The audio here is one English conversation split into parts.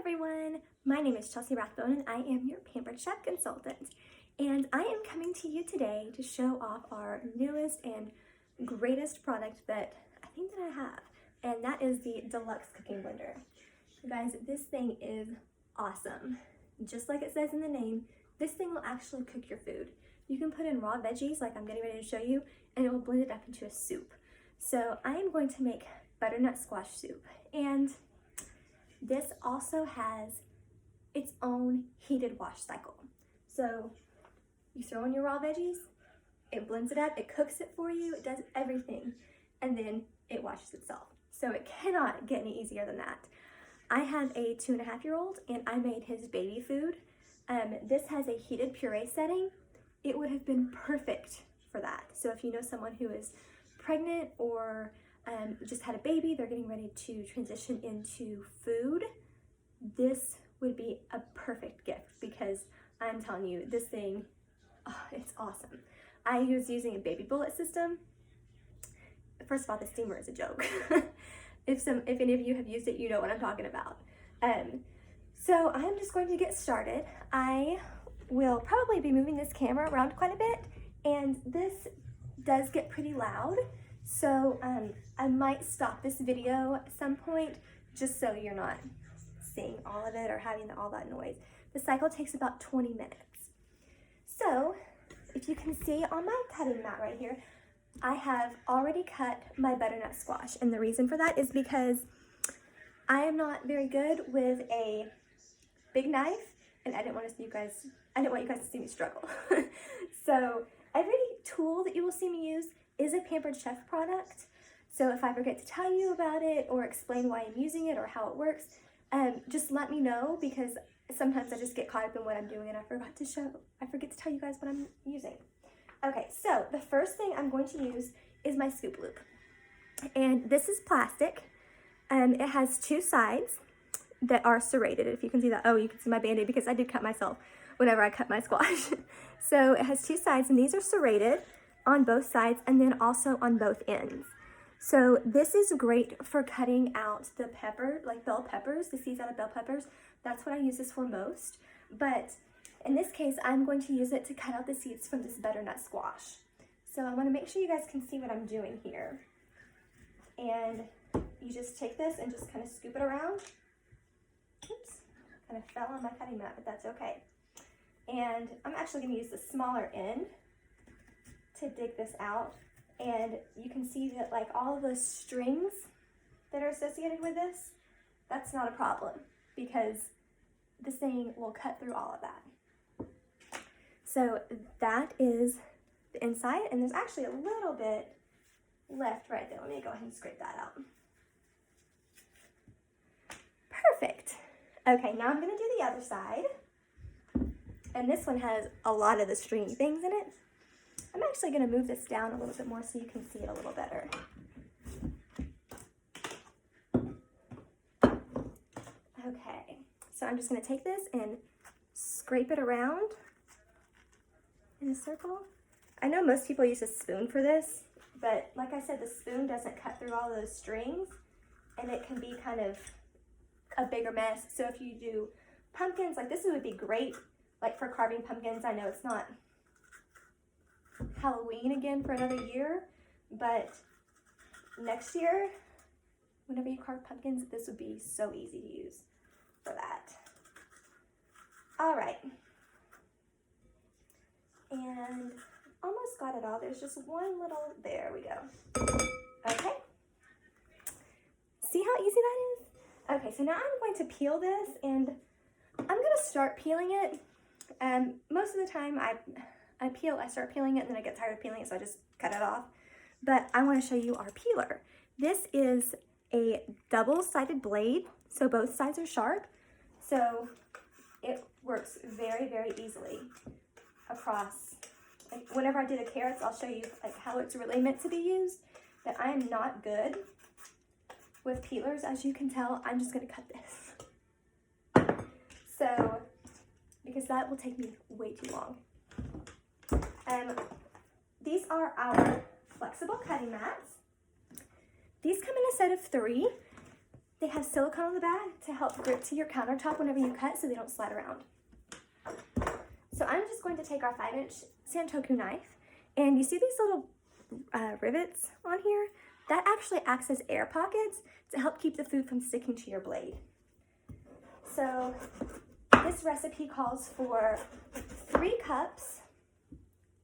everyone, my name is Chelsea Rathbone and I am your Pampered Chef Consultant, and I am coming to you today to show off our newest and greatest product that I think that I have, and that is the Deluxe cooking blender. You guys, this thing is awesome. Just like it says in the name, this thing will actually cook your food. You can put in raw veggies like I'm getting ready to show you, and it will blend it up into a soup. So I am going to make butternut squash soup, and this also has its own heated wash cycle. So you throw in your raw veggies, it blends it up, it cooks it for you, it does everything, and then it washes itself. So it cannot get any easier than that. I have a 2.5-year-old and I made his baby food. This has a heated puree setting. It would have been perfect for that. So if you know someone who is pregnant or just had a baby, they're getting ready to transition into food, this would be a perfect gift because I'm telling you, this thing, it's awesome. I was using a baby bullet system. First of all, the steamer is a joke. If any of you have used it, you know what I'm talking about. So I'm just going to get started. I will probably be moving this camera around quite a bit, and this does get pretty loud. So I might stop this video at some point just so you're not seeing all of it or having all that noise. The cycle takes about 20 minutes. So if you can see on my cutting mat right here, I have already cut my butternut squash, and the reason for that is because I am not very good with a big knife, and I didn't want you guys to see me struggle. So every tool that you will see me use is a Pampered Chef product. So if I forget to tell you about it or explain why I'm using it or how it works, just let me know, because sometimes I just get caught up in what I'm doing and I forget to tell you guys what I'm using. Okay, so the first thing I'm going to use is my scoop loop. And this is plastic. It has two sides that are serrated, if you can see that. Oh, you can see my band-aid because I did cut myself whenever I cut my squash. So it has two sides, and these are serrated on both sides and then also on both ends. So this is great for cutting out the pepper, like bell peppers, the seeds out of bell peppers. That's what I use this for most. But in this case, I'm going to use it to cut out the seeds from this butternut squash. So I want to make sure you guys can see what I'm doing here. And you just take this and just kind of scoop it around. Oops, kind of fell on my cutting mat, but that's okay. And I'm actually going to use the smaller end to dig this out, and you can see that like all of those strings that are associated with this, that's not a problem because this thing will cut through all of that. So that is the inside, and there's actually a little bit left right there. Let me go ahead and scrape that out. Perfect. Okay, now I'm going to do the other side, and this one has a lot of the stringy things in it. I'm actually going to move this down a little bit more so you can see it a little better. Okay, so I'm just going to take this and scrape it around in a circle. I know most people use a spoon for this, but like I said, the spoon doesn't cut through all those strings, and it can be kind of a bigger mess. So if you do pumpkins, like this would be great, like for carving pumpkins. I know it's not Halloween again for another year, but next year, whenever you carve pumpkins, this would be so easy to use for that. All right, and almost got it all. There's just one little, there we go. Okay, see how easy that is? Okay, so now I'm going to peel this, and I'm gonna start peeling it. Most of the time I start peeling it, and then I get tired of peeling it, so I just cut it off. But I want to show you our peeler. This is a double-sided blade, so both sides are sharp. So it works very, very easily across. Like whenever I do the carrots, I'll show you like how it's really meant to be used. But I am not good with peelers, as you can tell. I'm just going to cut this. So, because that will take me way too long. These are our flexible cutting mats. These come in a set of 3. They has silicone on the back to help grip to your countertop whenever you cut so they don't slide around. So I'm just going to take our 5-inch Santoku knife, and you see these little rivets on here? That actually acts as air pockets to help keep the food from sticking to your blade. So this recipe calls for 3 cups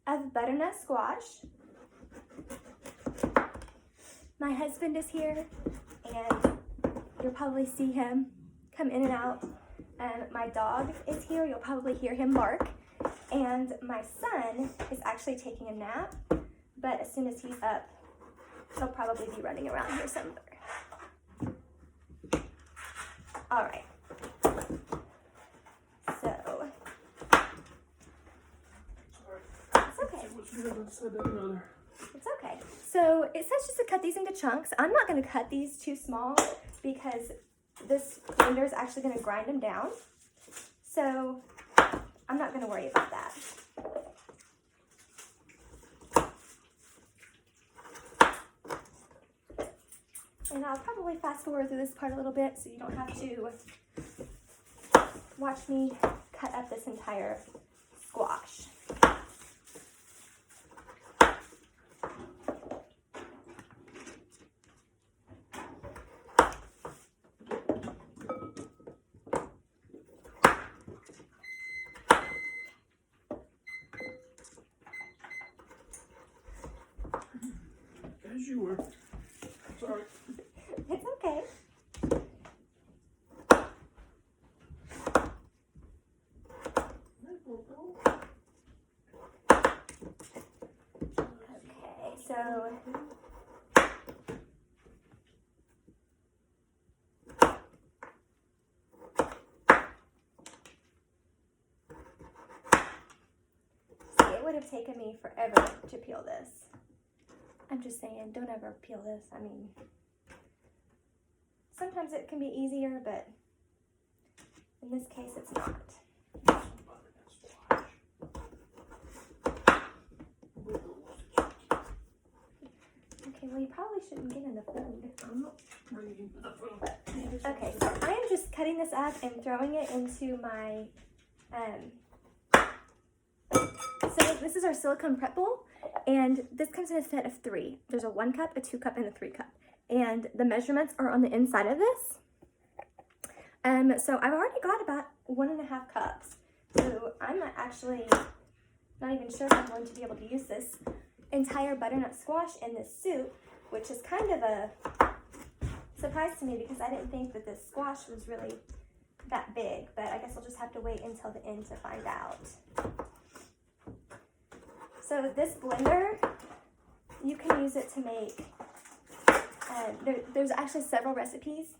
of butternut squash. My husband is here, and you'll probably see him come in and out. My dog is here. You'll probably hear him bark. And my son is actually taking a nap, but as soon as he's up, he'll probably be running around here somewhere. All right. So, it's okay. It's okay. So it says just to cut these into chunks. I'm not going to cut these too small because this blender is actually going to grind them down. So I'm not going to worry about that. And I'll probably fast forward through this part a little bit so you don't have to watch me cut up this entire squash. As you were. Sorry. It's okay. Okay, so see, it would have taken me forever to peel this. I'm just saying, don't ever peel this. I mean, sometimes it can be easier, but in this case, it's not. Okay, well, you probably shouldn't get in the food. I'm not bringing the food. Okay, so I am just cutting this up and throwing it into my, so this is our silicone prep bowl, and this comes in a set of 3. There's a 1 cup, a 2 cup, and a 3 cup. And the measurements are on the inside of this. So I've already got about 1.5 cups. So I'm actually not even sure if I'm going to be able to use this entire butternut squash in this soup, which is kind of a surprise to me because I didn't think that this squash was really that big, but I guess I'll just have to wait until the end to find out. So this blender, you can use it to make, there's actually several recipes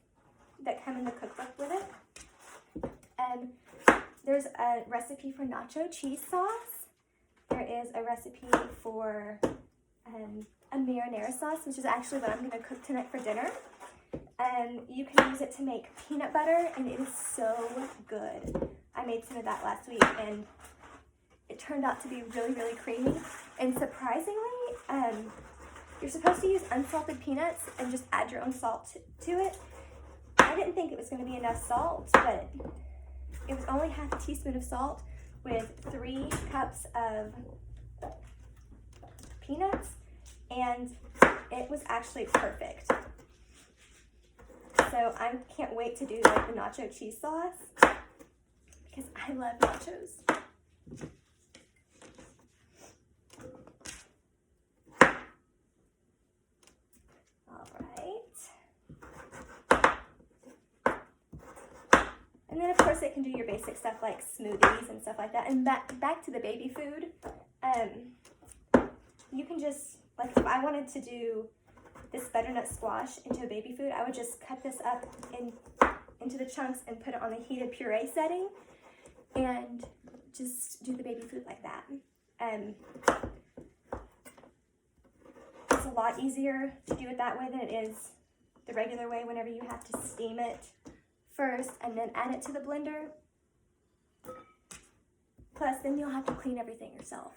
that come in the cookbook with it. There's a recipe for nacho cheese sauce. There is a recipe for a marinara sauce, which is actually what I'm going to cook tonight for dinner. You can use it to make peanut butter, and it is so good. I made some of that last week, and it turned out to be really, really creamy. And surprisingly, you're supposed to use unsalted peanuts and just add your own salt to it. I didn't think it was going to be enough salt, but it was only half a teaspoon of salt with 3 cups of peanuts, and it was actually perfect. So I can't wait to do like the nacho cheese sauce because I love nachos. And then, of course, it can do your basic stuff like smoothies and stuff like that. And back to the baby food, you can just, like if I wanted to do this butternut squash into a baby food, I would just cut this up into the chunks and put it on a heated puree setting and just do the baby food like that. It's a lot easier to do it that way than it is the regular way whenever you have to steam it first and then add it to the blender. Plus, then you'll have to clean everything yourself.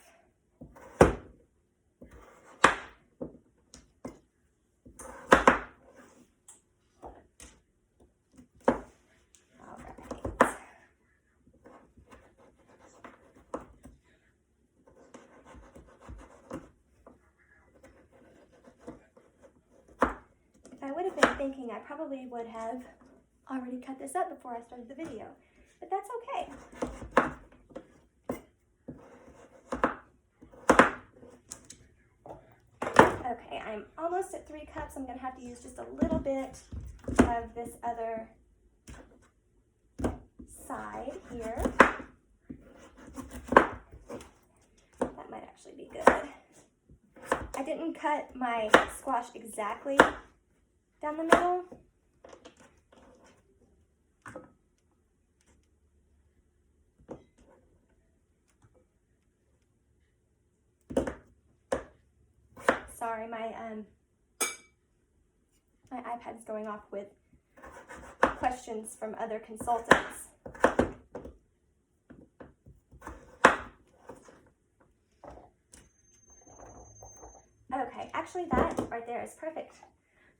thinking I probably would have already cut this up before I started the video, but that's okay. Okay, I'm almost at 3 cups. I'm gonna have to use just a little bit of this other side here. That might actually be good. I didn't cut my squash exactly down the middle. Sorry, my iPad's going off with questions from other consultants. Okay, actually that right there is perfect.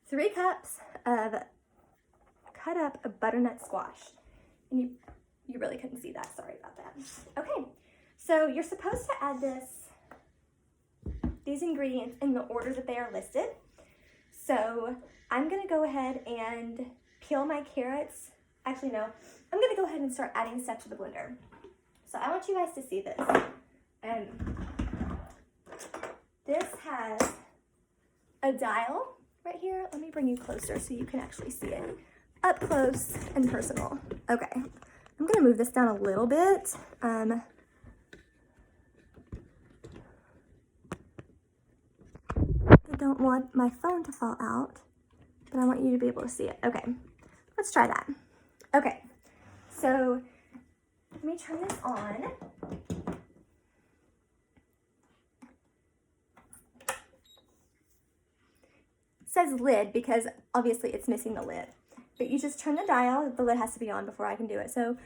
3 cups of cut up butternut squash. And you really couldn't see that, sorry about that. Okay, so you're supposed to add these ingredients in the order that they are listed. So I'm gonna go ahead and peel my carrots. Actually, no, I'm gonna go ahead and start adding stuff to the blender. So I want you guys to see this. This has a dial right here. Let me bring you closer so you can actually see it up close and personal. Okay, I'm gonna move this down a little bit. I don't want my phone to fall out, but I want you to be able to see it. Okay, let's try that. Okay, so let me turn this on. It says lid because obviously it's missing the lid, but you just turn the dial. The lid has to be on before I can do it. So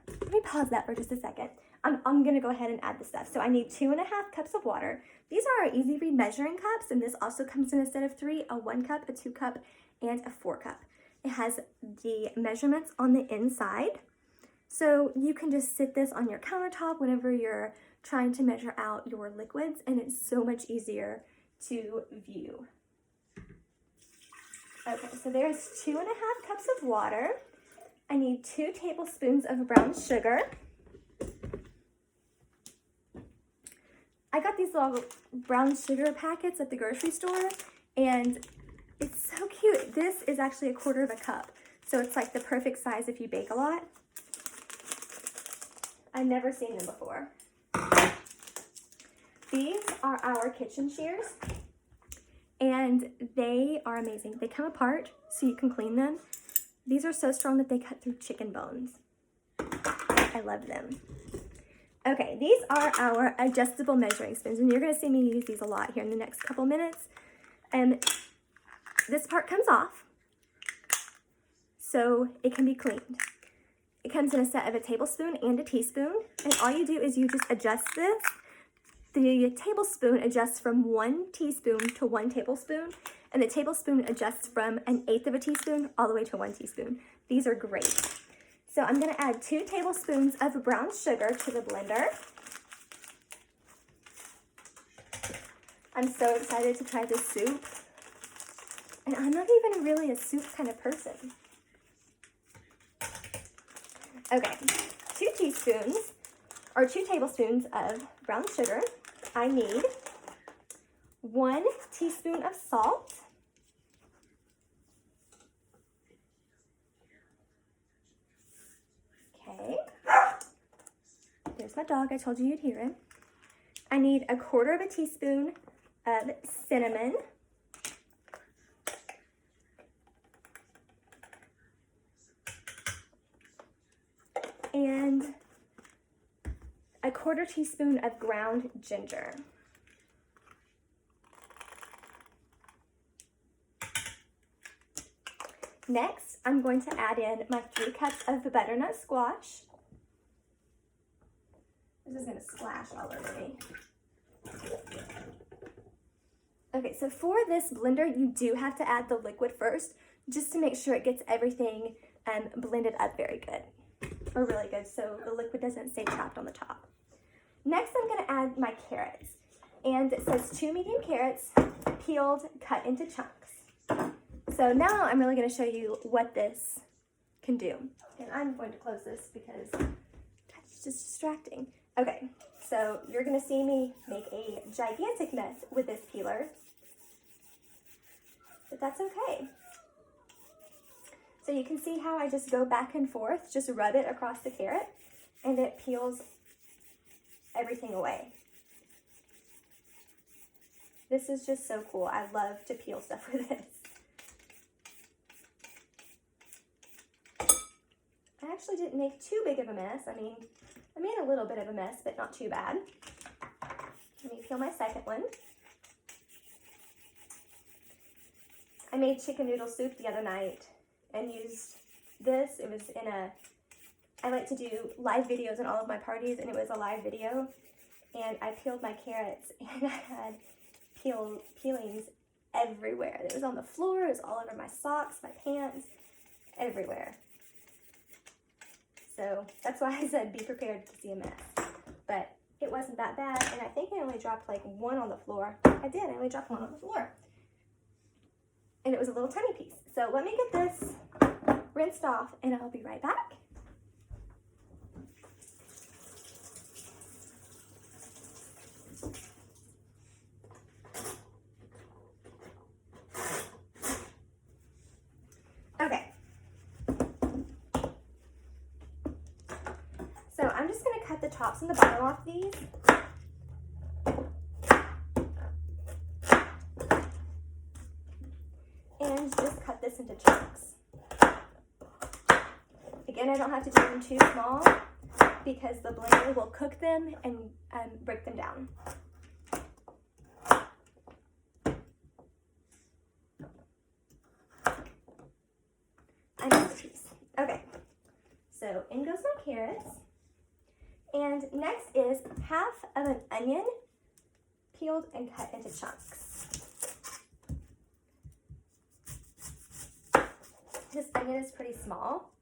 let me pause that for just a second. I'm gonna go ahead and add the stuff. So I need 2.5 cups of water. These are our easy read measuring cups, and this also comes in a set of 3, a 1 cup, a 2 cup, and a 4 cup. It has the measurements on the inside. So you can just sit this on your countertop whenever you're trying to measure out your liquids, and it's so much easier to view. Okay, so there's 2.5 cups of water. I need 2 tablespoons of brown sugar. I got these little brown sugar packets at the grocery store, and it's so cute. This is actually 1/4 cup, so it's like the perfect size if you bake a lot. I've never seen them before. These are our kitchen shears, and they are amazing. They come apart so you can clean them. These are so strong that they cut through chicken bones. I love them. Okay, these are our adjustable measuring spoons, and you're gonna see me use these a lot here in the next couple minutes. And this part comes off, so it can be cleaned. It comes in a set of a tablespoon and a teaspoon, and all you do is you just adjust this. The tablespoon adjusts from 1 teaspoon to 1 tablespoon, and the tablespoon adjusts from 1/8 of a teaspoon all the way to 1 teaspoon. These are great. So I'm gonna add 2 tablespoons of brown sugar to the blender. I'm so excited to try this soup. And I'm not even really a soup kind of person. Okay, 2 tablespoons of brown sugar. I need 1 teaspoon of salt. Okay. There's my dog. I told you you'd hear him. I need 1/4 teaspoon of cinnamon. And 1/4 teaspoon of ground ginger. Next, I'm going to add in my 3 cups of the butternut squash. This is going to splash all over me. Okay, so for this blender, you do have to add the liquid first, just to make sure it gets everything blended up very good, or really good, so the liquid doesn't stay trapped on the top. Next, I'm going to add my carrots, and it says 2 medium carrots, peeled, cut into chunks. So now I'm really going to show you what this can do. And I'm going to close this because it's just distracting. Okay, so you're going to see me make a gigantic mess with this peeler, but that's okay. So you can see how I just go back and forth, just rub it across the carrot, and it peels everything away. This is just so cool. I love to peel stuff with this. I actually didn't make too big of a mess. I mean, I made a little bit of a mess, but not too bad. Let me peel my second one. I made chicken noodle soup the other night and used this. It was in a, I like to do live videos in all of my parties, and it was a live video. And I peeled my carrots, and I had peelings everywhere. It was on the floor, it was all over my socks, my pants, everywhere. So that's why I said be prepared to see a mess. But it wasn't that bad, and I think I only dropped like one on the floor. I did, I only dropped one on the floor. And it was a little tiny piece. So let me get this rinsed off, and I'll be right back. Okay. So I'm just going to cut the tops and the bottom off these. And just cut this into chunks. Again, I don't have to do them too small because the blender will cook them and break them down. I missed a piece. Okay, so in goes my carrots. And next is half of an onion peeled and cut into chunks. This onion is pretty small,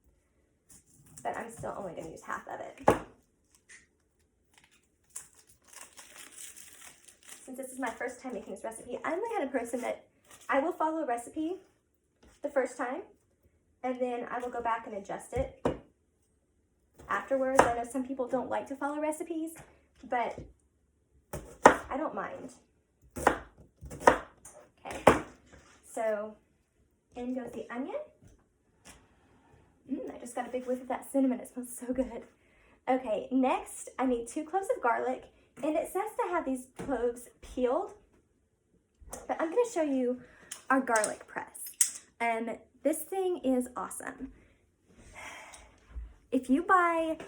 but I'm still only going to use half of it. Since this is my first time making this recipe, I'm the kind of person that I will follow a recipe the first time, and then I will go back and adjust it afterwards. I know some people don't like to follow recipes, but I don't mind. Okay, so in goes the onion. I just got a big whiff of that cinnamon. It smells so good. Okay, next I need 2 cloves of garlic, and it says to have these cloves peeled, but I'm going to show you our garlic press. This thing is awesome. If you buy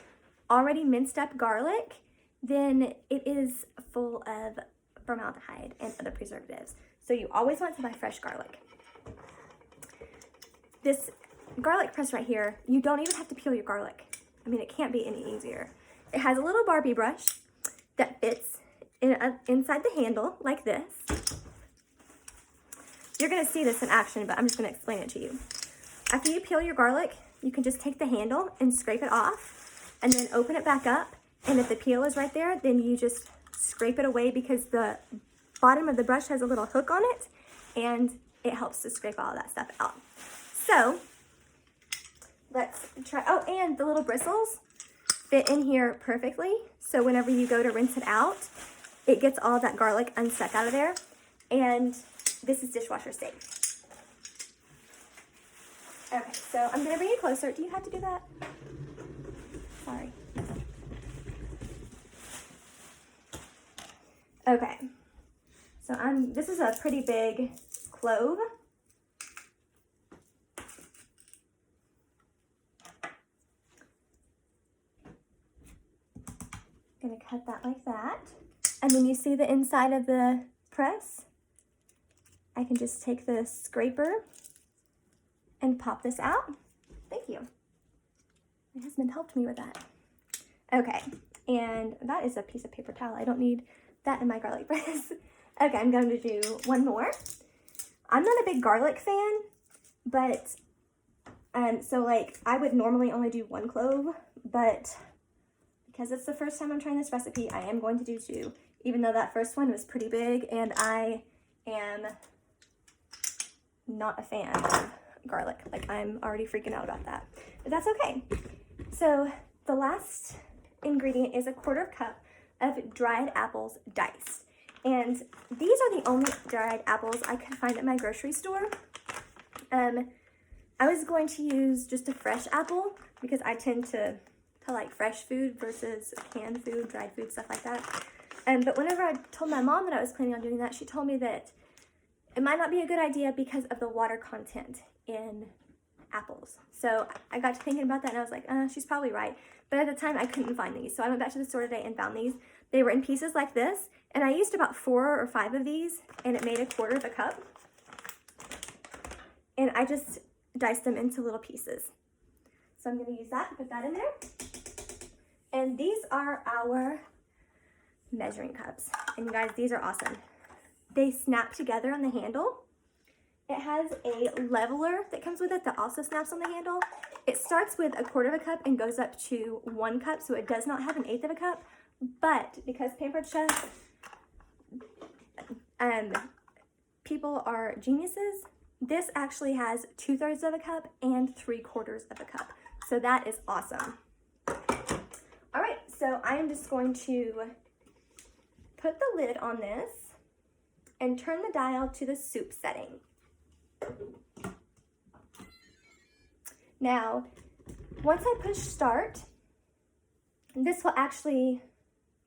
already minced up garlic, then it is full of formaldehyde and other preservatives. So you always want to buy fresh garlic. This garlic press right here, you don't even have to peel your garlic. I mean, it can't be any easier. It has a little Barbie brush that fits inside the handle like this. You're going to see this in action, but I'm just going to explain it to you. After you peel your garlic, you can just take the handle and scrape it off and then open it back up. And if the peel is right there, then you just scrape it away because the bottom of the brush has a little hook on it and it helps to scrape all of that stuff out. So let's try. Oh, and the little bristles fit in here perfectly. So whenever you go to rinse it out, it gets all that garlic unstuck out of there. And this is dishwasher safe. Okay, so I'm gonna bring it closer. Do you have to do that? Sorry. Okay, so this is a pretty big clove. Gonna cut that like that. And then you see the inside of the press? I can just take the scraper and pop this out. Thank you. My husband helped me with that. Okay, and that is a piece of paper towel. I don't need that in my garlic press. Okay, I'm going to do one more. I'm not a big garlic fan, but so like I would normally only do 1 clove, but because it's the first time I'm trying this recipe, I am going to do 2, even though that first one was pretty big, and I am not a fan of garlic. Like, I'm already freaking out about that, but that's okay. So the last ingredient is a 1/4 cup of dried apples diced. And these are the only dried apples I could find at my grocery store. I was going to use just a fresh apple because I tend to like fresh food versus canned food, dried food, stuff like that. But whenever I told my mom that I was planning on doing that, she told me that it might not be a good idea because of the water content in apples. So I got to thinking about that and I was like, she's probably right. But at the time I couldn't find these. So I went back to the store today and found these. They were in pieces like this. And I used about 4 or 5 of these and it made a 1/4 cup. And I just diced them into little pieces. So I'm gonna use that, put that in there. And these are our measuring cups. And you guys, these are awesome. They snap together on the handle. It has a leveler that comes with it that also snaps on the handle. It starts with a 1/4 cup and goes up to 1 cup, so it does not have an 1/8 cup. But because Pampered Chef people are geniuses, this actually has 2/3 cup and 3/4 cup. So that is awesome. All right, so I am just going to put the lid on this and turn the dial to the soup setting. Now, once I push start, this will actually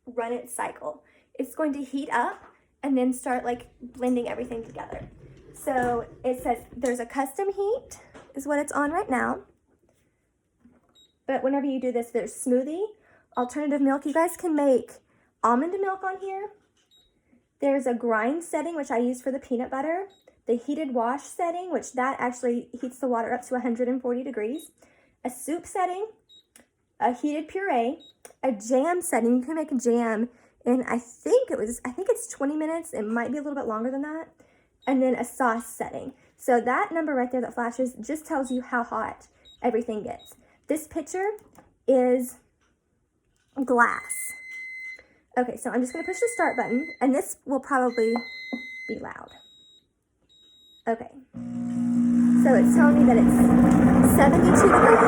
run its cycle. It's going to heat up and then start like blending everything together. So it says there's a custom heat is what it's on right now. But whenever you do this, there's smoothie, alternative milk. You guys can make almond milk on here. There's a grind setting, which I use for the peanut butter. The heated wash setting, which that actually heats the water up to 140 degrees. A soup setting, a heated puree, a jam setting. You can make a jam in, I think it's 20 minutes. It might be a little bit longer than that. And then a sauce setting. So that number right there that flashes just tells you how hot everything gets. This pitcher is glass. Okay, so I'm just gonna push the start button, and this will probably be loud. Okay, so it's telling me that it's 72 degrees.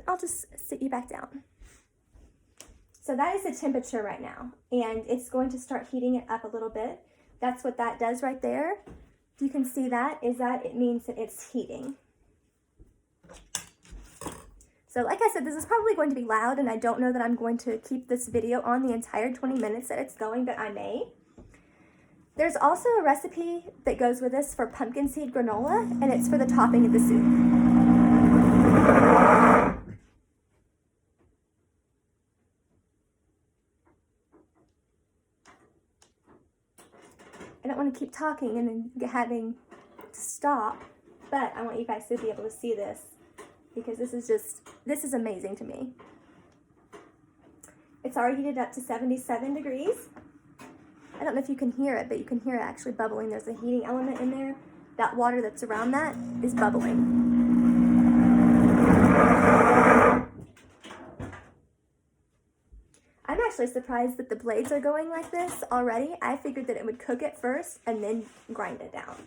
I'll just sit you back down. So that is the temperature right now, and it's going to start heating it up a little bit. That's what that does right there. You can see that, it means that it's heating. So like I said, this is probably going to be loud, and I don't know that I'm going to keep this video on the entire 20 minutes that it's going, but I may. There's also a recipe that goes with this for pumpkin seed granola, and it's for the topping of the soup. I don't want to keep talking and then having to stop, but I want you guys to be able to see this because this is amazing to me. It's already heated up to 77 degrees. I don't know if you can hear it, but you can hear it actually bubbling. There's a heating element in there. That water that's around that is bubbling. I'm actually surprised that the blades are going like this already. I figured that it would cook it first and then grind it down.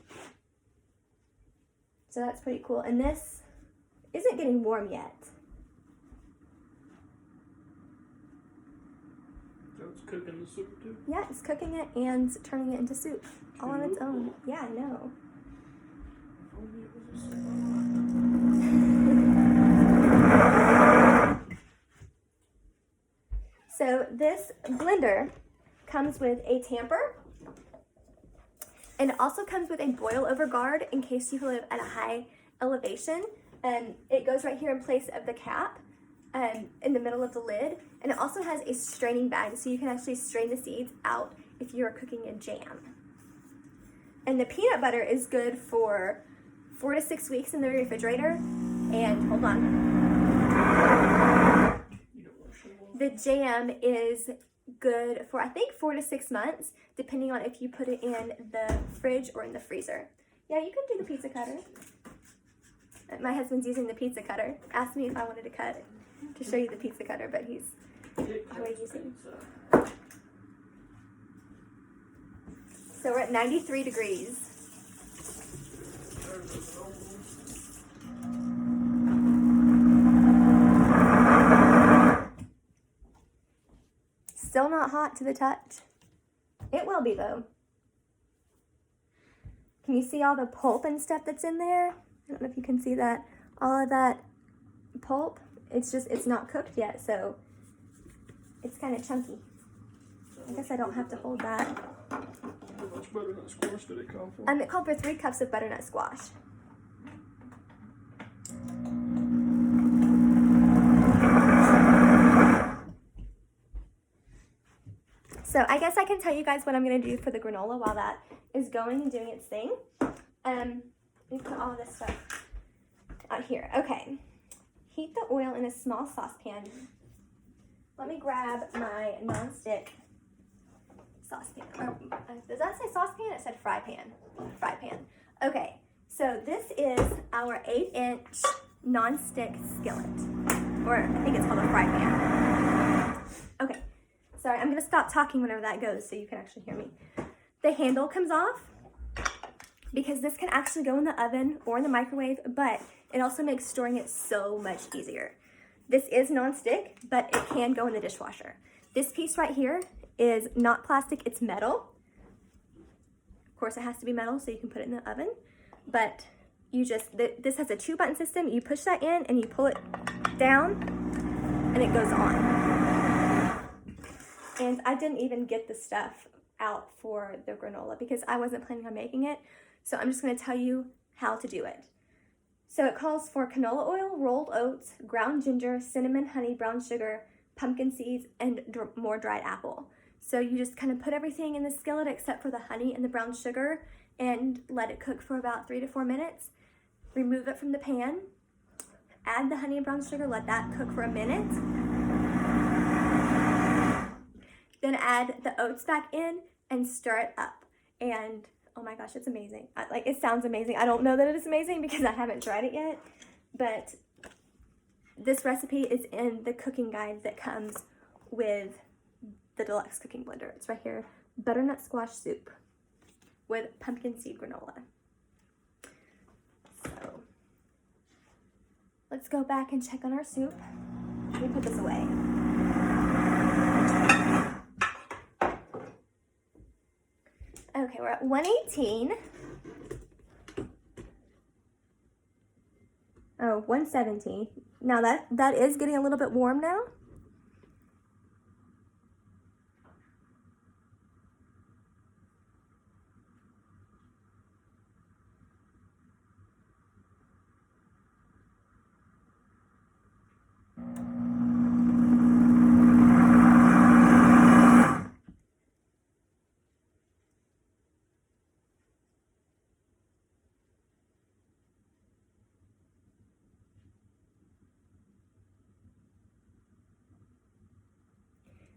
So that's pretty cool. And this isn't getting warm yet. So it's cooking the soup too? Yeah, it's cooking it and turning it into soup all on its own. Yeah, I know. Only it was a So this blender comes with a tamper, and it also comes with a boil over guard in case you live at a high elevation. And it goes right here in place of the cap in the middle of the lid. And it also has a straining bag, so you can actually strain the seeds out if you're cooking a jam. And the peanut butter is good for 4 to 6 weeks in the refrigerator. And hold on. The jam is good for, I think, 4 to 6 months, depending on if you put it in the fridge or in the freezer. Yeah, you can do the pizza cutter. My husband's using the pizza cutter. Asked me if I wanted to cut to show you the pizza cutter, but he's already using. So we're at 93 degrees. Still not hot to the touch. It will be though. Can you see all the pulp and stuff that's in there? I don't know if you can see that. All of that pulp, it's not cooked yet, so it's kind of chunky. I guess I don't have to hold that. How much butternut squash did it call for? It called for 3 cups of butternut squash. So I guess I can tell you guys what I'm going to do for the granola while that is going and doing its thing. Let me put all this stuff out here. Okay. Heat the oil in a small saucepan. Let me grab my non-stick saucepan. Does that say saucepan? It said fry pan. Fry pan. Okay. So this is our 8-inch non-stick skillet. Or I think it's called a fry pan. Okay. Sorry, I'm going to stop talking whenever that goes so you can actually hear me. The handle comes off because this can actually go in the oven or in the microwave, but it also makes storing it so much easier. This is non-stick, but it can go in the dishwasher. This piece right here is not plastic, it's metal. Of course, it has to be metal so you can put it in the oven, but this has a 2-button system. You push that in and you pull it down and it goes on. And I didn't even get the stuff out for the granola because I wasn't planning on making it. So I'm just going to tell you how to do it. So it calls for canola oil, rolled oats, ground ginger, cinnamon, honey, brown sugar, pumpkin seeds, and more dried apple. So you just kind of put everything in the skillet except for the honey and the brown sugar and let it cook for about 3 to 4 minutes. Remove it from the pan. Add the honey and brown sugar, let that cook for a minute. Then add the oats back in and stir it up. And oh my gosh, it's amazing. It sounds amazing. I don't know that it is amazing because I haven't tried it yet, but this recipe is in the cooking guide that comes with the Deluxe cooking blender. It's right here. Butternut Squash Soup with pumpkin seed granola. So let's go back and check on our soup. Let me put this away. Okay, we're at 118. Oh, 117. Now that is getting a little bit warm now.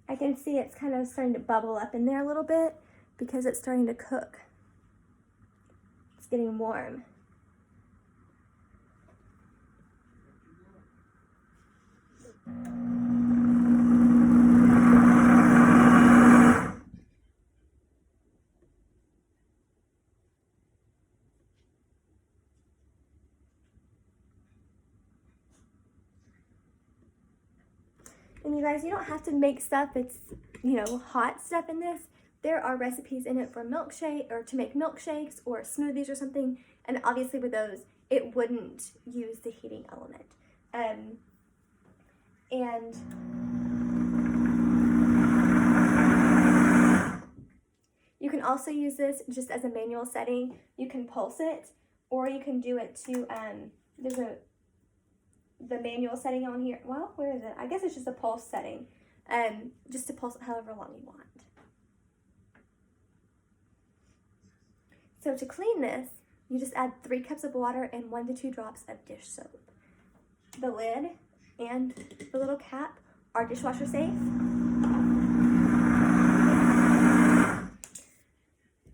I can see it's kind of starting to bubble up in there a little bit because it's starting to cook. It's getting warm. And you guys, you don't have to make stuff that's, hot stuff in this. There are recipes in it for milkshake or to make milkshakes or smoothies or something. And obviously with those, it wouldn't use the heating element. And you can also use this just as a manual setting. You can pulse it, or you can do it to, there's the manual setting on here. Well, where is it? I guess it's just a pulse setting. Just to pulse it however long you want. So to clean this, you just add 3 cups of water and 1 to 2 drops of dish soap. The lid and the little cap are dishwasher safe.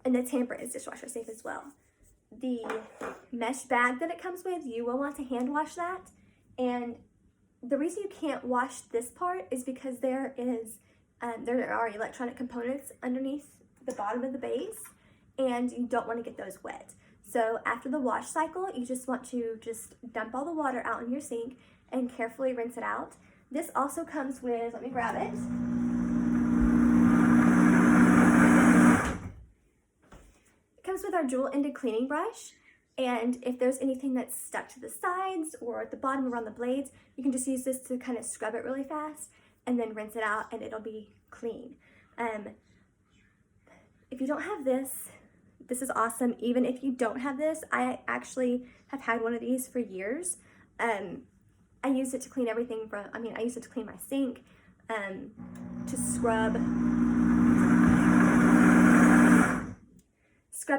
And the Tamper is dishwasher safe as well. The mesh bag that it comes with, you will want to hand wash that. And the reason you can't wash this part is because there are electronic components underneath the bottom of the base, and you don't want to get those wet. So after the wash cycle, you just want to dump all the water out in your sink and carefully rinse it out. This also comes with, let me grab it. It comes with our dual-ended cleaning brush. And if there's anything that's stuck to the sides or at the bottom around the blades, you can just use this to kind of scrub it really fast and then rinse it out and it'll be clean. If you don't have this, this is awesome. Even if you don't have this, I actually have had one of these for years. I use it to clean everything from, I use it to clean my sink, to scrub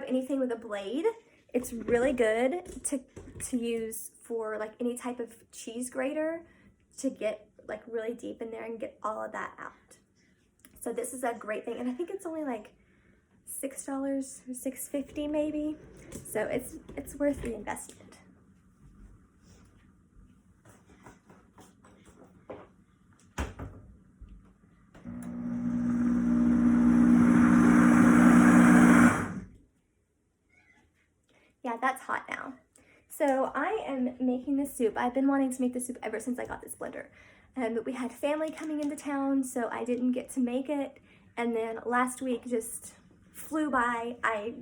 anything with a blade. It's really good to use for like any type of cheese grater to get like really deep in there and get all of that out. So this is a great thing, and I think it's only like $6 or $6.50 maybe. So it's worth the investment. Yeah, that's hot now. So I am making this soup. I've been wanting to make this soup ever since I got this blender. But we had family coming into town, so I didn't get to make it. And then last week just flew by. I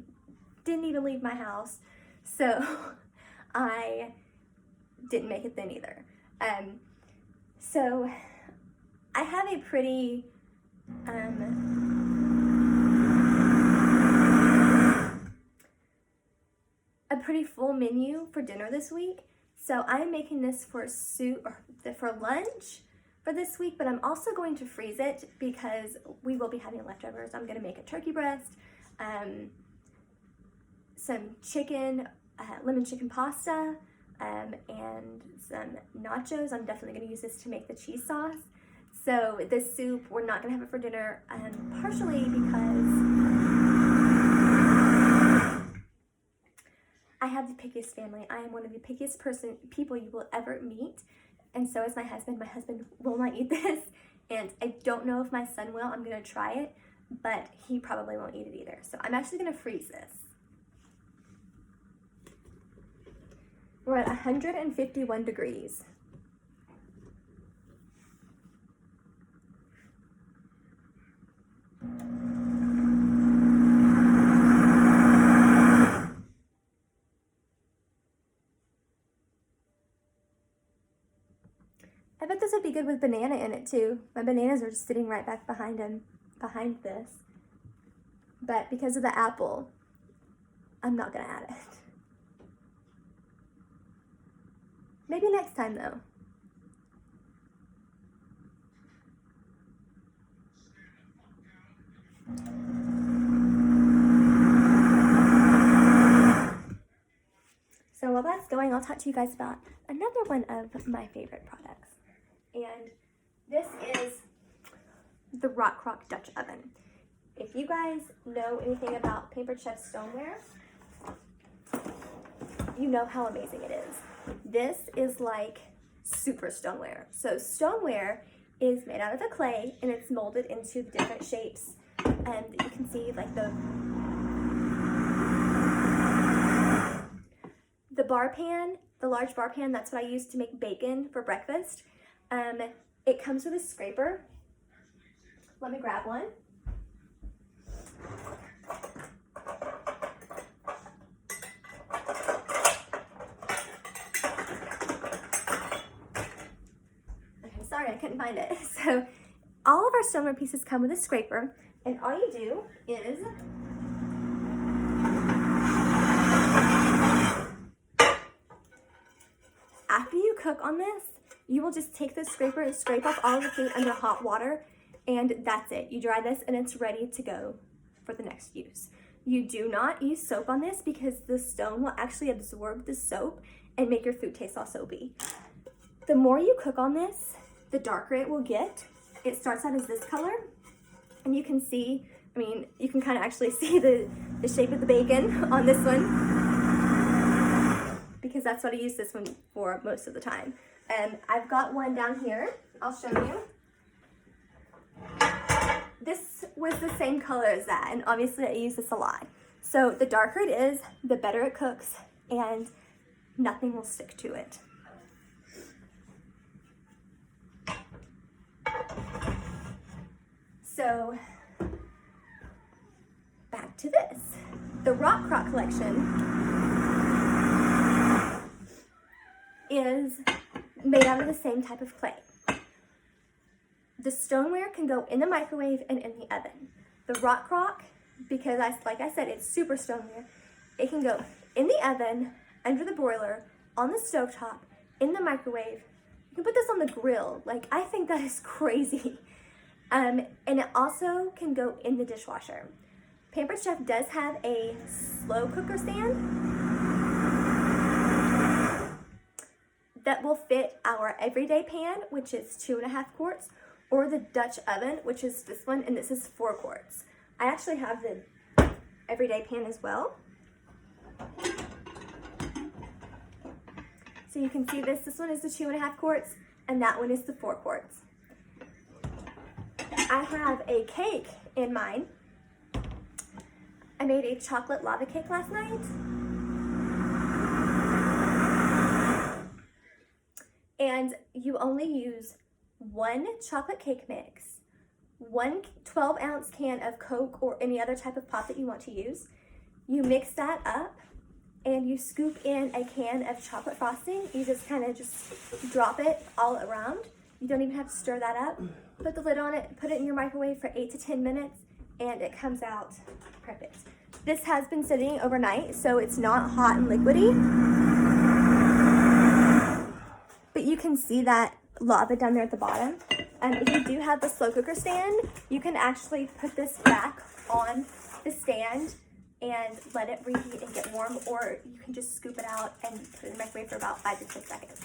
didn't even leave my house, so I didn't make it then either. So I have a pretty full menu for dinner this week. So I'm making this for soup or for lunch for this week, but I'm also going to freeze it because we will be having leftovers. I'm going to make a turkey breast, some chicken, lemon chicken pasta, and some nachos. I'm definitely going to use this to make the cheese sauce. So this soup, we're not going to have it for dinner, partially because I have the pickiest family. I am one of the pickiest people you will ever meet, and so is my husband. My husband will not eat this, and I don't know if my son will. I'm going to try it, but he probably won't eat it either. So I'm actually going to freeze this. We're at 151 degrees. I bet this would be good with banana in it too. My bananas are just sitting right back behind this. But because of the apple, I'm not gonna add it. Maybe next time though. So while that's going, I'll talk to you guys about another one of my favorite products. And this is the Rock Crock Dutch Oven. If you guys know anything about Pampered Chef stoneware, you know how amazing it is. This is like super stoneware. So stoneware is made out of a clay and it's molded into the different shapes. And you can see like the bar pan, the large bar pan, that's what I use to make bacon for breakfast. It comes with a scraper. Let me grab one. Okay, sorry, I couldn't find it. So all of our stoneware pieces come with a scraper, and all you do is after you cook on this, you will just take this scraper and scrape off all of the food under hot water, and that's it. You dry this and it's ready to go for the next use. You do not use soap on this because the stone will actually absorb the soap and make your food taste all soapy. The more you cook on this, the darker it will get. It starts out as this color, and you can see, you can kind of actually see the shape of the bacon on this one, because that's what I use this one for most of the time. And I've got one down here. I'll show you. This was the same color as that, and obviously I use this a lot. So the darker it is, the better it cooks, and nothing will stick to it. So back to this. The Rock Crock collection is made out of the same type of clay. The stoneware can go in the microwave and in the oven. The Rock Crock, because like I said, it's super stoneware, it can go in the oven, under the broiler, on the stovetop, in the microwave. You can put this on the grill. Like, I think that is crazy. And it also can go in the dishwasher. Pampered Chef does have a slow cooker stand that will fit our everyday pan, which is 2.5 quarts, or the Dutch oven, which is this one, and this is 4 quarts. I actually have the everyday pan as well. So you can see this one is the 2.5 quarts, and that one is the 4 quarts. I have a cake in mine. I made a chocolate lava cake last night. And you only use 1 chocolate cake mix, 1 12-ounce can of Coke or any other type of pop that you want to use. You mix that up and you scoop in a can of chocolate frosting. You just kind of drop it all around. You don't even have to stir that up. Put the lid on it, put it in your microwave for 8 to 10 minutes, and it comes out perfect. This has been sitting overnight, so it's not hot and liquidy. But you can see that lava down there at the bottom. If you do have the slow cooker stand, you can actually put this back on the stand and let it reheat and get warm, or you can just scoop it out and put it in the microwave for about 5 to 10 seconds.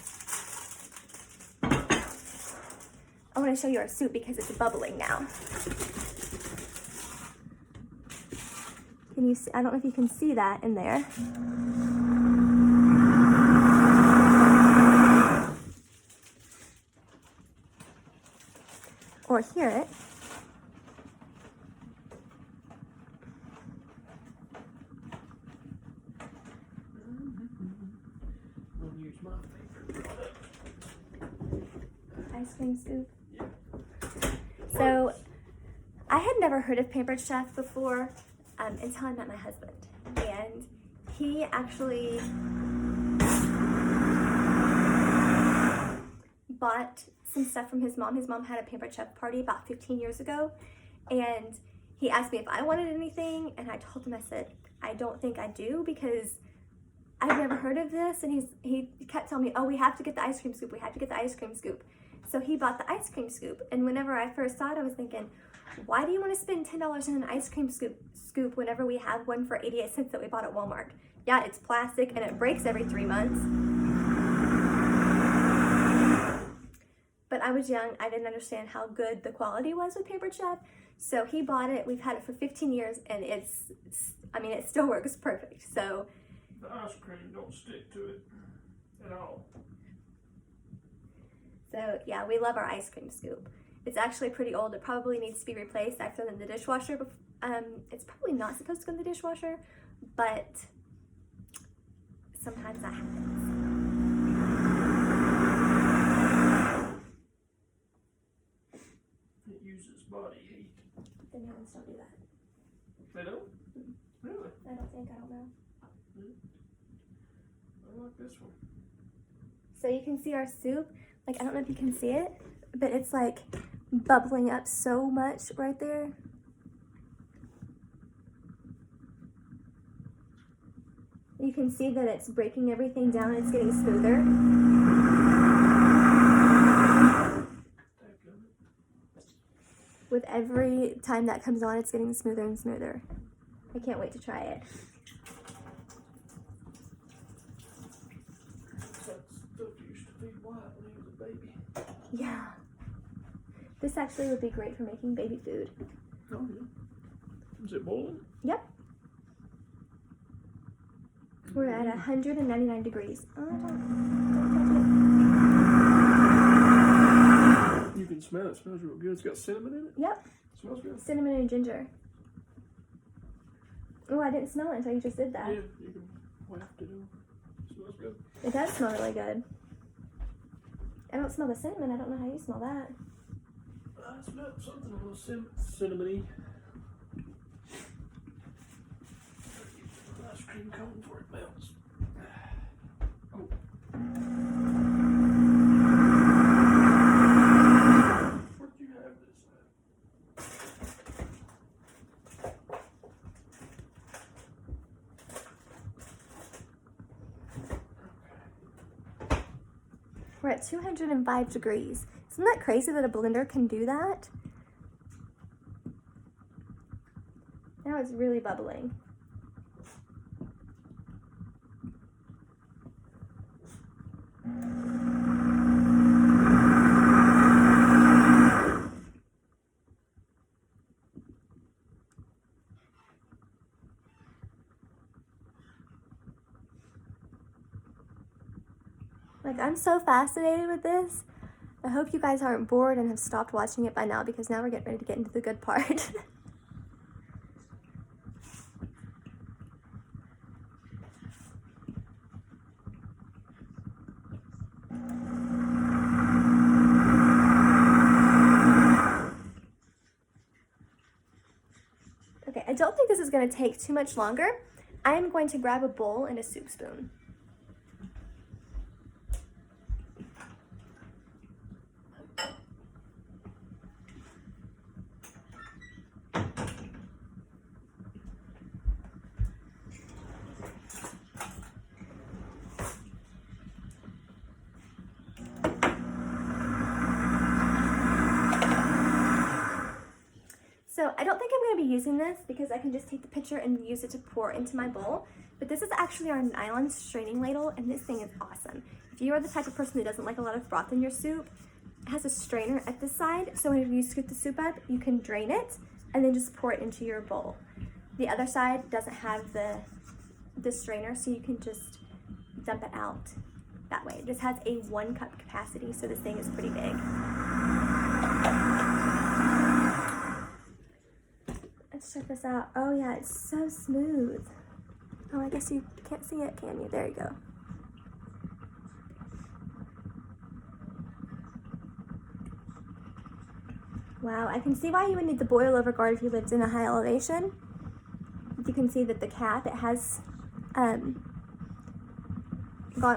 I want to show you our soup because it's bubbling now. Can you see? I don't know if you can see that in there. Or hear it. I'll use my favorite product. Ice cream scoop. Yeah. So, I had never heard of Pampered Chef before until I met my husband. And he actually bought some stuff from his mom. His mom had a Pampered Chef party about 15 years ago. And he asked me if I wanted anything. And I told him, I said, I don't think I do because I've never heard of this. And he kept telling me, oh, we have to get the ice cream scoop. We have to get the ice cream scoop. So he bought the ice cream scoop. And whenever I first saw it, I was thinking, why do you want to spend $10 on an ice cream scoop whenever we have one for 88 cents that we bought at Walmart? Yeah, it's plastic and it breaks every 3 months. But I was young. I didn't understand how good the quality was with Pampered Chef. So he bought it. We've had it for 15 years and it still works perfect. So The ice cream don't stick to it at all. So yeah, we love our ice cream scoop. It's actually pretty old. It probably needs to be replaced. I threw it in the dishwasher. It's probably not supposed to go in the dishwasher, but sometimes that happens. It uses body heat. The new ones don't do that. They don't? Really? I don't know. I like this one. So you can see our soup. Like, I don't know if you can see it, but it's like bubbling up so much right there. You can see that it's breaking everything down. It's getting smoother. With every time that comes on, it's getting smoother and smoother. I can't wait to try it. That stuff used to be white when he was a baby. Yeah. This actually would be great for making baby food. Oh, yeah. Is it boiling? Yep. We're at 199 degrees. Oh, don't touch You can smell it. It smells real good. It's got cinnamon in it. it. Yep. It smells good. Cinnamon and ginger. Oh, I didn't smell it until you just did that. Yeah, you can waft it over. It smells good. It does smell really good. I don't smell the cinnamon. I don't know how you smell that. I smell something a little cinnamony. Ice cream cone before it melts. Oh. Where'd you have this at? We're at 205 degrees. Isn't that crazy that a blender can do that? Now it's really bubbling. Like, I'm so fascinated with this. I hope you guys aren't bored and have stopped watching it by now, because now we're getting ready to get into the good part. Okay, I don't think this is going to take too much longer. I am going to grab a bowl and a soup spoon. So I don't think I'm going to be using this because I can just take the pitcher and use it to pour into my bowl. But this is actually our nylon straining ladle, and this thing is awesome. If you are the type of person who doesn't like a lot of broth in your soup, it has a strainer at this side, so when you scoop the soup up, you can drain it and then just pour it into your bowl. The other side doesn't have the strainer, so you can just dump it out that way. This has a 1 cup capacity, so this thing is pretty big. Let's check this out. Oh yeah, it's so smooth. Oh, I guess you can't see it, can you? There you go. Wow, I can see why you would need the boil over guard if you lived in a high elevation. You can see that the cap, it has gone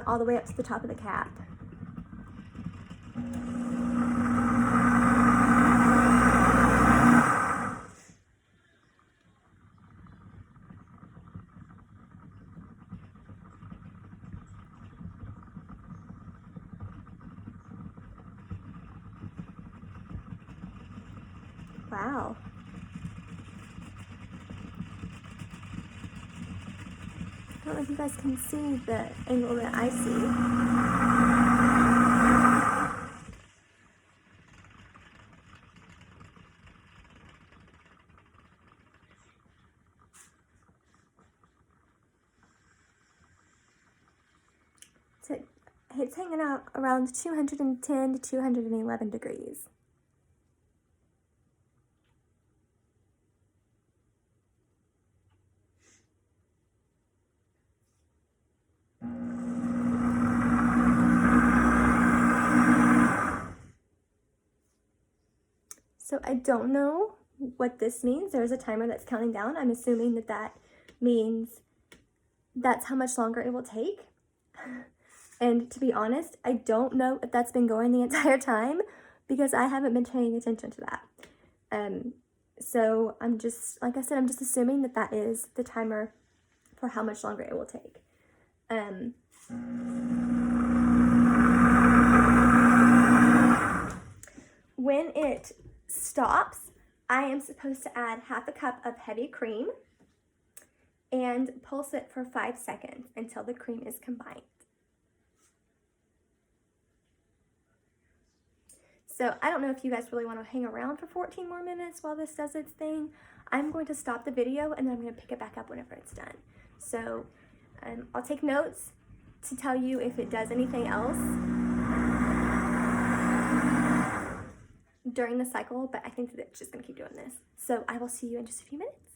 all the way up to the top of the cap. Wow. I don't know if you guys can see the angle that I see. So it's hanging out around 210 to 211 degrees. So I don't know what this means. There's a timer that's counting down. I'm assuming that that means that's how much longer it will take. And to be honest, I don't know if that's been going the entire time because I haven't been paying attention to that. So I'm just, like I said, I'm just assuming that that is the timer for how much longer it will take. When it stops, I am supposed to add half a cup of heavy cream and pulse it for 5 seconds until the cream is combined. So I don't know if you guys really want to hang around for 14 more minutes while this does its thing. I'm going to stop the video and then I'm going to pick it back up whenever it's done. So I'll take notes to tell you if it does anything else during the cycle, but I think that it's just going to keep doing this. So I will see you in just a few minutes.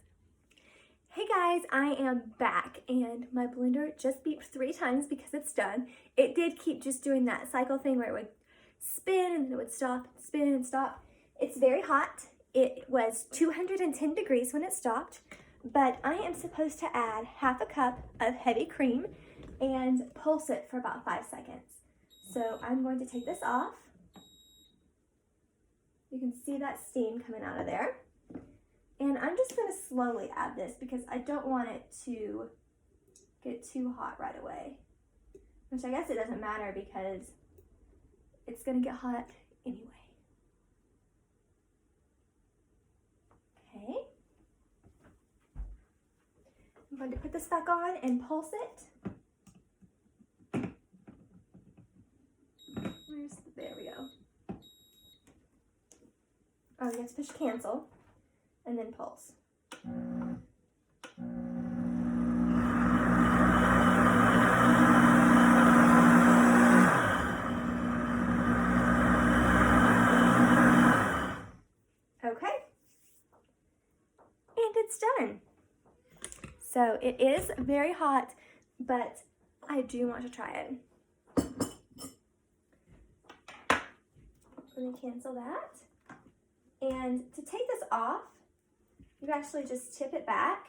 Hey guys, I am back and my blender just beeped 3 times because it's done. It did keep just doing that cycle thing where it would spin and then it would stop, spin and stop. It's very hot. It was 210 degrees when it stopped, but I am supposed to add half a cup of heavy cream and pulse it for about 5 seconds. So I'm going to take this off. You can see that steam coming out of there. And I'm just going to slowly add this because I don't want it to get too hot right away. Which I guess it doesn't matter because it's going to get hot anyway. Okay. I'm going to put this back on and pulse it. There we go. Oh, yes, push cancel. And then pulse. Okay. And it's done. So it is very hot, but I do want to try it. Let me cancel that. And to take this off, you actually just tip it back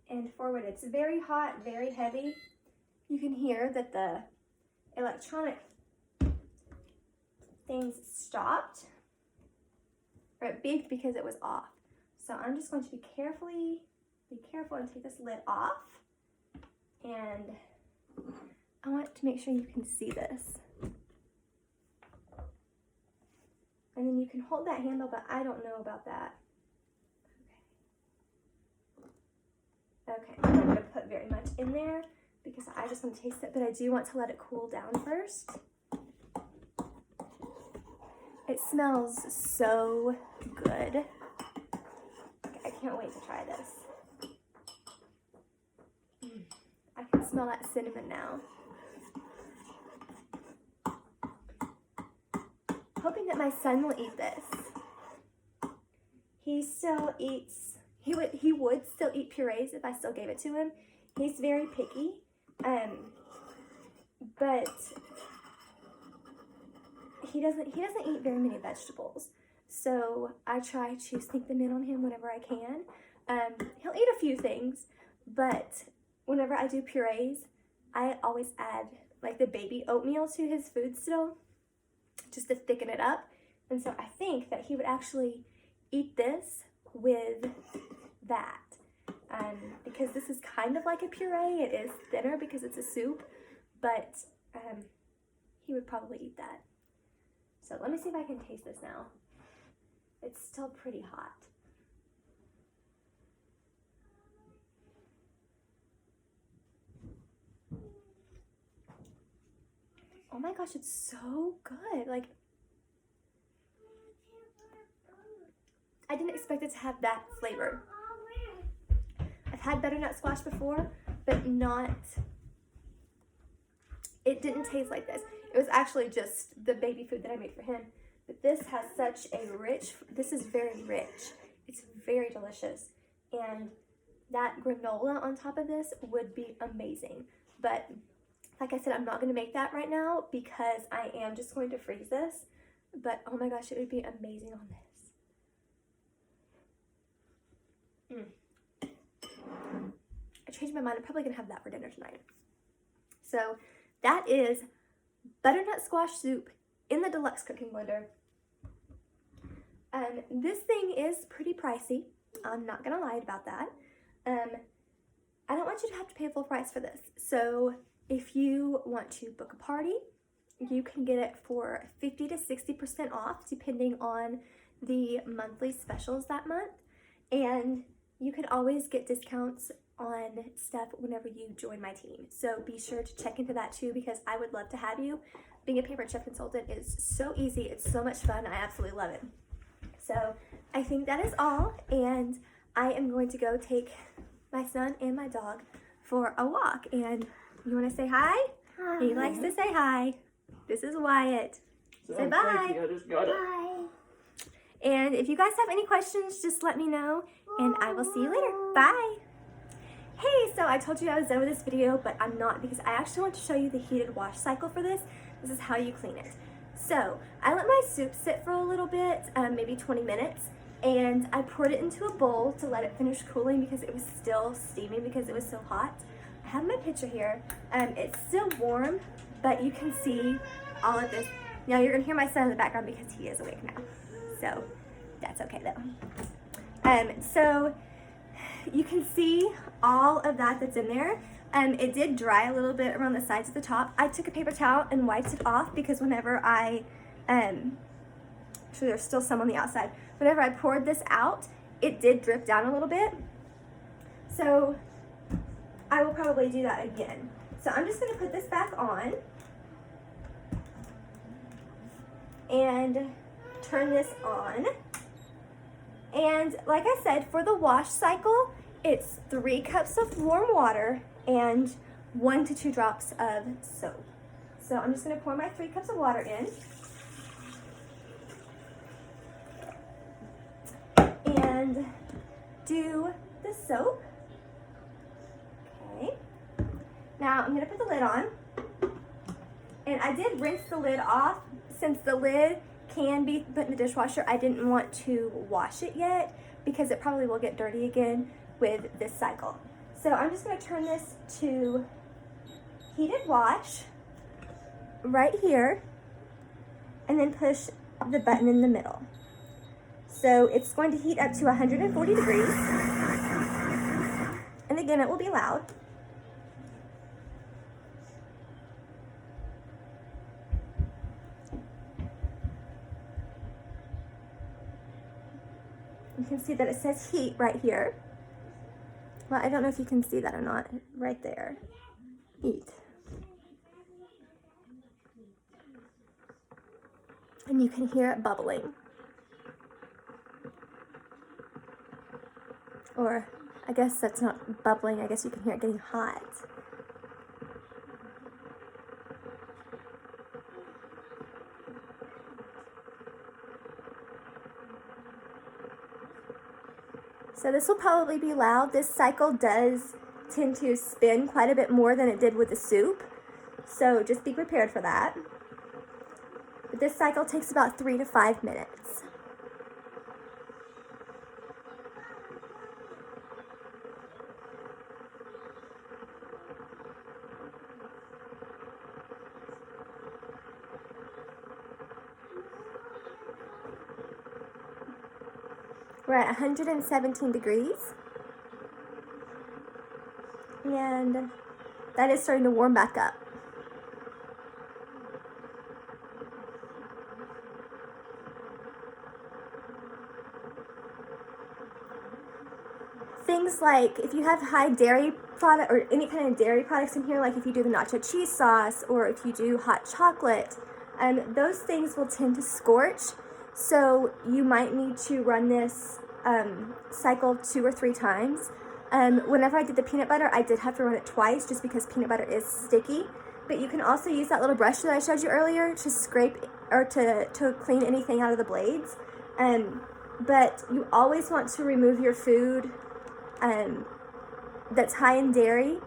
and forward. It's very hot, very heavy. You can hear that the electronic things stopped, or it beeped because it was off. So I'm just going to be careful and take this lid off. And I want to make sure you can see this. And then you can hold that handle, but I don't know about that. Okay, I'm not going to put very much in there because I just want to taste it, but I do want to let it cool down first. It smells so good. Okay, I can't wait to try this. I can smell that cinnamon now. Hoping that my son will eat this. He still eats, he would still eat purees if I still gave it to him. He's very picky, but he doesn't eat very many vegetables. So I try to sneak them in on him whenever I can. He'll eat a few things, but whenever I do purees, I always add like the baby oatmeal to his food still, just to thicken it up. And so I think that he would actually eat this with that. Because this is kind of like a puree. It is thinner because it's a soup, but he would probably eat that. So let me see if I can taste this now. It's still pretty hot. Oh my gosh, it's so good. Like, I didn't expect it to have that flavor. I've had butternut squash before, but it didn't taste like this. It was actually just the baby food that I made for him. But this has such a this is very rich. It's very delicious. And that granola on top of this would be amazing. But like I said, I'm not going to make that right now because I am just going to freeze this. But oh my gosh, it would be amazing on this. I changed my mind. I'm probably going to have that for dinner tonight. So that is butternut squash soup in the Deluxe cooking blender. This thing is pretty pricey. I'm not going to lie about that. I don't want you to have to pay full price for this. So if you want to book a party, you can get it for 50 to 60% off depending on the monthly specials that month. And you can always get discounts on stuff whenever you join my team. So be sure to check into that too because I would love to have you. Being a Pampered Chef Consultant is so easy. It's so much fun. I absolutely love it. So I think that is all. And I am going to go take my son and my dog for a walk. And you want to say hi? Hi. He likes to say hi. This is Wyatt. Say bye. I just got it. Bye. And if you guys have any questions, just let me know, and I will see you later. Bye! Hey, so I told you I was done with this video, but I'm not, because I actually want to show you the heated wash cycle for this. This is how you clean it. So I let my soup sit for a little bit, maybe 20 minutes, and I poured it into a bowl to let it finish cooling because it was still steaming because it was so hot. I have my pitcher here. It's still warm, but you can see all of this. Now you're gonna hear my son in the background because he is awake now. So that's okay though. So you can see all of that that's in there. It did dry a little bit around the sides of the top. I took a paper towel and wiped it off because whenever I, actually there's still some on the outside. Whenever I poured this out, it did drip down a little bit. So I will probably do that again. So I'm just gonna put this back on and turn this on. And like I said, for the wash cycle, it's 3 cups of warm water and 1 to 2 drops of soap. So I'm just gonna pour my 3 cups of water in. And do the soap. Okay. Now I'm gonna put the lid on. And I did rinse the lid off. Since the lid can be put in the dishwasher, I didn't want to wash it yet because it probably will get dirty again with this cycle. So I'm just going to turn this to heated wash right here and then push the button in the middle. So it's going to heat up to 140 degrees, and again it will be loud. You can see that it says heat right here. Well, I don't know if you can see that or not. Right there. Heat. And you can hear it bubbling. Or, I guess that's not bubbling. I guess you can hear it getting hot. So this will probably be loud. This cycle does tend to spin quite a bit more than it did with the soup. So just be prepared for that. But this cycle takes about 3 to 5 minutes. We're at 117 degrees, and that is starting to warm back up. Things like if you have high dairy product or any kind of dairy products in here, like if you do the nacho cheese sauce or if you do hot chocolate, those things will tend to scorch. So you might need to run this cycle 2 or 3 times. Whenever I did the peanut butter, I did have to run it twice just because peanut butter is sticky. But you can also use that little brush that I showed you earlier to scrape or to clean anything out of the blades. But you always want to remove your food that's high in dairy,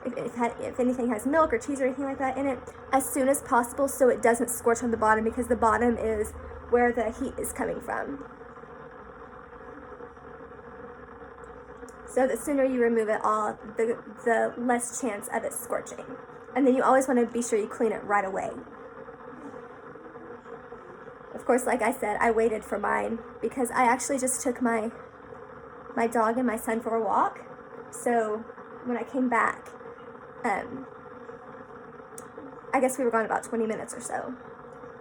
if anything has milk or cheese or anything like that in it, as soon as possible so it doesn't scorch on the bottom, because the bottom is where the heat is coming from. So the sooner you remove it all, the less chance of it scorching. And then you always want to be sure you clean it right away. Of course, like I said, I waited for mine because I actually just took my dog and my son for a walk. So when I came back, I guess we were gone about 20 minutes or so.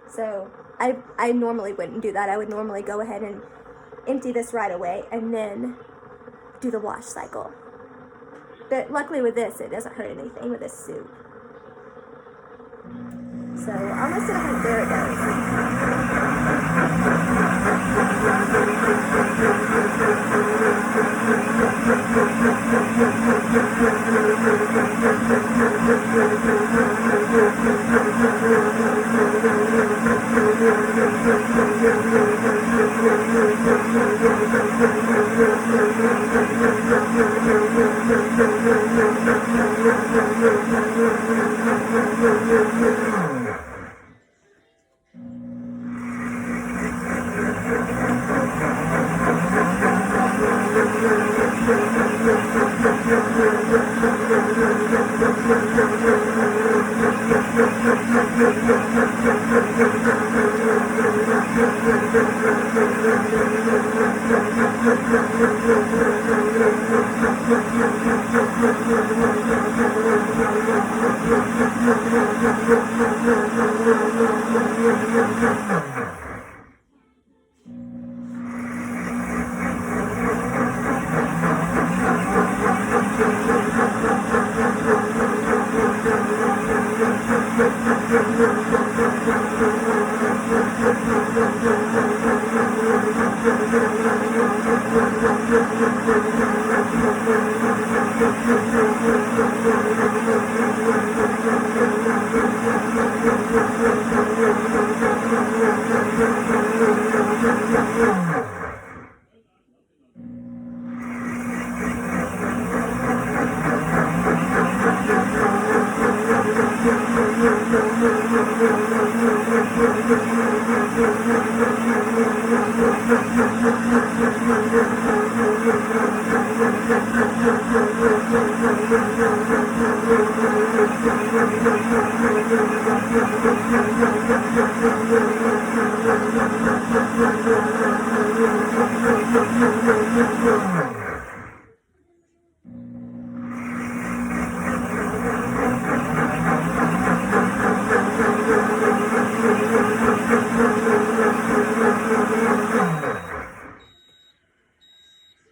So I normally wouldn't do that. I would normally go ahead and empty this right away and then do the wash cycle. But luckily with this, it doesn't hurt anything with this soup. So almost at 100, there it goes.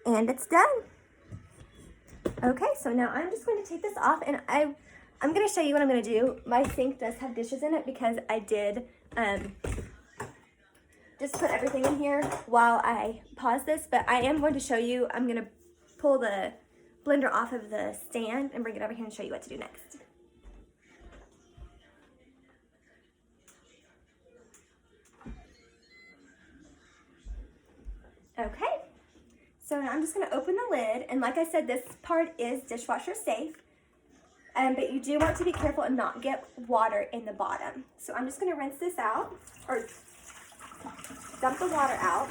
And it's done. Okay, so now I'm just going to take this off, and I'm going to show you what I'm going to do. My sink does have dishes in it because I did just put everything in here while I pause this, but I am going to show you. I'm going to pull the blender off of the stand and bring it over here and show you what to do next. Okay, so now I'm just going to open the lid, and like I said, this part is dishwasher safe, but you do want to be careful and not get water in the bottom. So I'm just going to rinse this out, or dump the water out,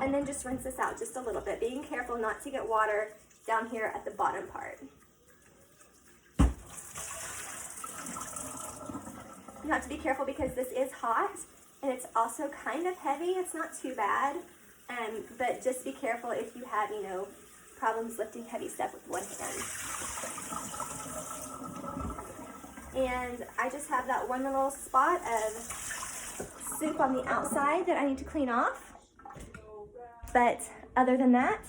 and then just rinse this out just a little bit, being careful not to get water down here at the bottom part. You have to be careful because this is hot, and it's also kind of heavy. It's not too bad, but just be careful if you have, problems lifting heavy stuff with one hand. And I just have that one little spot of soup on the outside that I need to clean off. But other than that,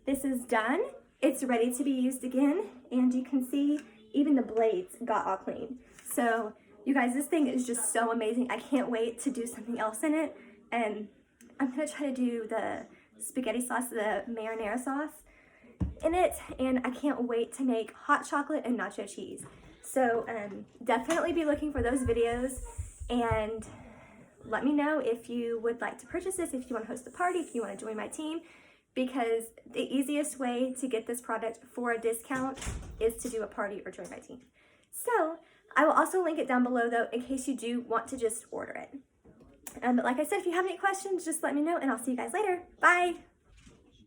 this is done. It's ready to be used again, and you can see even the blades got all clean. So you guys, this thing is just so amazing. I can't wait to do something else in it. And I'm gonna try to do the spaghetti sauce, the marinara sauce in it. And I can't wait to make hot chocolate and nacho cheese. So definitely be looking for those videos, and let me know if you would like to purchase this, if you want to host a party, if you want to join my team, because the easiest way to get this product for a discount is to do a party or join my team. So I will also link it down below, though, in case you do want to just order it. But like I said, if you have any questions, just let me know, and I'll see you guys later. Bye!